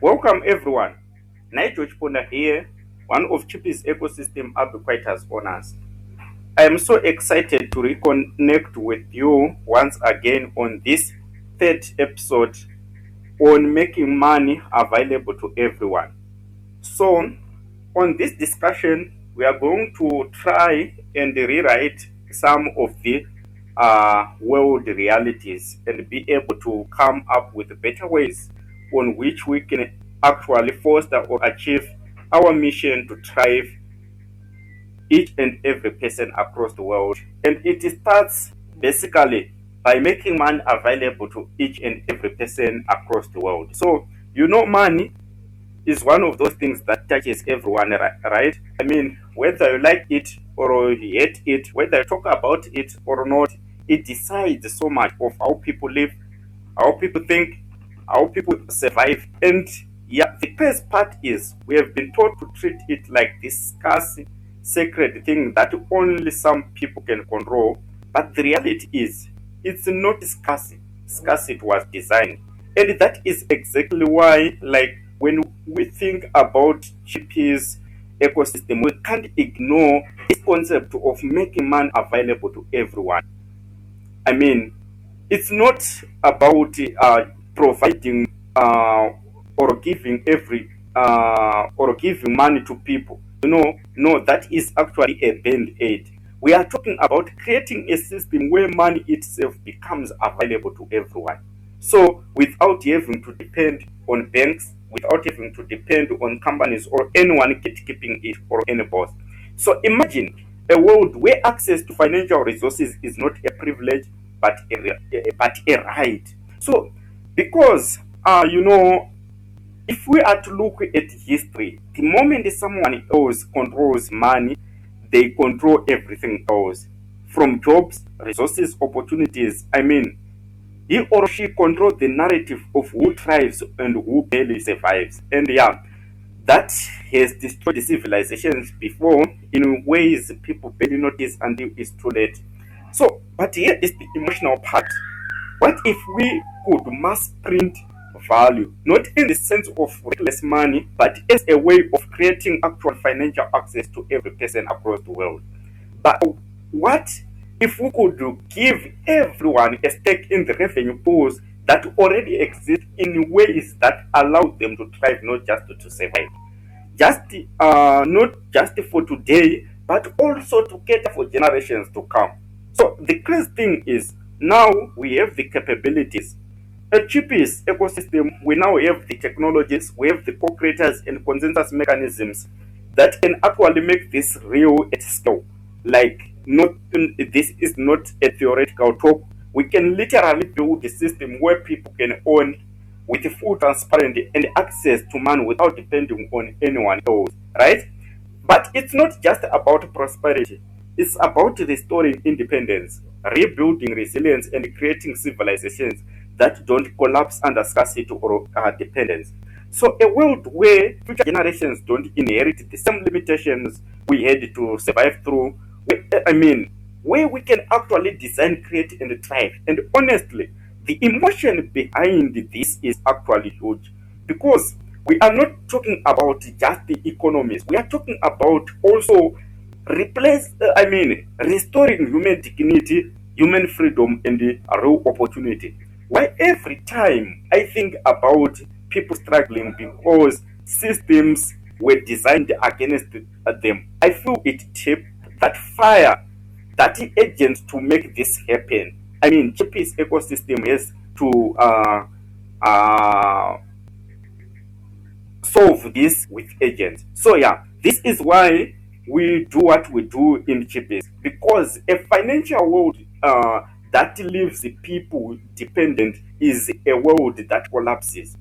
Welcome everyone. Nigel Chiponda here, one of Chipies Ecosystem Abiquitous Owners. I am so excited to reconnect with you once again on this third episode on making money available to everyone. So, on this discussion, we are going to try and rewrite some of the world realities and be able to come up with better ways on which we can actually foster or achieve our mission to thrive each and every person across the world. And it starts basically by making money available to each and every person across the world. So, money is one of those things that touches everyone, right? I mean, whether you like it or you hate it, whether you talk about it or not, it decides so much of how people live, how people think, how people survive. And yeah, the best part is we have been taught to treat it like this scarce, sacred thing that only some people can control. But the reality is, it's not scarce. Scarce it was designed. And that is exactly why, like, when we think about Chipies ecosystem, we can't ignore this concept of making money available to everyone. I mean, it's not about providing or giving or giving money to people. No, that is actually a band aid. We are talking about creating a system where money itself becomes available to everyone. So, without having to depend on banks, without having to depend on companies or anyone gatekeeping it or any boss. So, imagine a world where access to financial resources is not a privilege but a right. So, because if we are to look at history, the moment someone else controls money, they control everything else, from jobs, resources, opportunities. I mean, he or she controls the narrative of who thrives and who barely survives. And yeah, that has destroyed the civilizations before in ways people barely notice until it's too late. So, but here is the emotional part. What if we could mass print value, not in the sense of reckless money, but as a way of creating actual financial access to every person across the world? But what if we could give everyone a stake in the revenue pools that already exist in ways that allow them to thrive, not just to survive? Just not just for today, but also to cater for generations to come. So the crazy thing is now we have the capabilities. A cheapest ecosystem, we now have the technologies, we have the co-creators and consensus mechanisms that can actually make this real at scale. Like, not this is not a theoretical talk. We can literally build a system where people can own with full transparency and access to money without depending on anyone else, right? But it's not just about prosperity. It's about restoring independence, rebuilding resilience, and creating civilizations that don't collapse under scarcity or dependence. So, a world where future generations don't inherit the same limitations we had to survive through. I mean, where we can actually design, create, and thrive. And honestly, the emotion behind this is actually huge because we are not talking about just the economies. We are talking about also restoring human dignity, human freedom, and the real opportunity. Why every time I think about people struggling because systems were designed against them, I feel it tip that fire, that agent to make this happen. I mean, Chipies ecosystem has to solve this with agents. So yeah, this is why we do what we do in Chipies, because a financial world that leaves the people dependent is a world that collapses.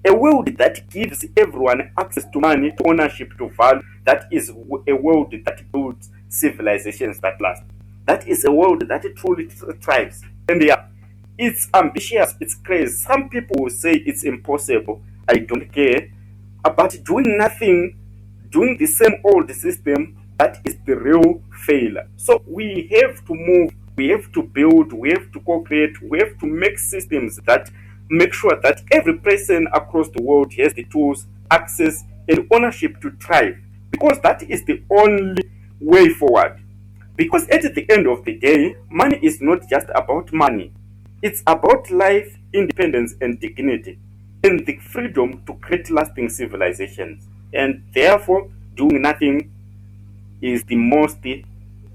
A world that gives everyone access to money, to ownership, to value, that is a world that builds civilizations that last. That is a world that truly thrives. And yeah, it's ambitious, it's crazy. Some people will say it's impossible. I don't care. But doing nothing, doing the same old system, that is the real failure. So we have to move, we have to build, we have to co-create, we have to make systems that make sure that every person across the world has the tools, access, and ownership to thrive, because that is the only way forward. Because at the end of the day, money is not just about money, it's about life, independence, and dignity, and the freedom to create lasting civilizations. And therefore, doing nothing is the most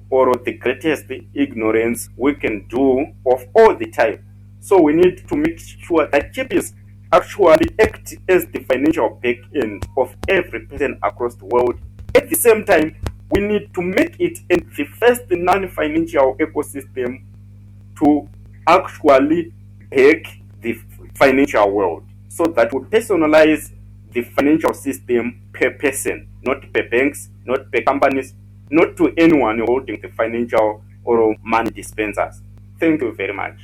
or the greatest ignorance we can do of all the time. So we need to make sure that Chipies actually act as the financial back end of every person across the world. At the same time, we need to make it the first non-financial ecosystem to actually back the financial world, so that we personalize the financial system per person, not per banks, not per companies, not to anyone holding the financial or money dispensers. Thank you very much.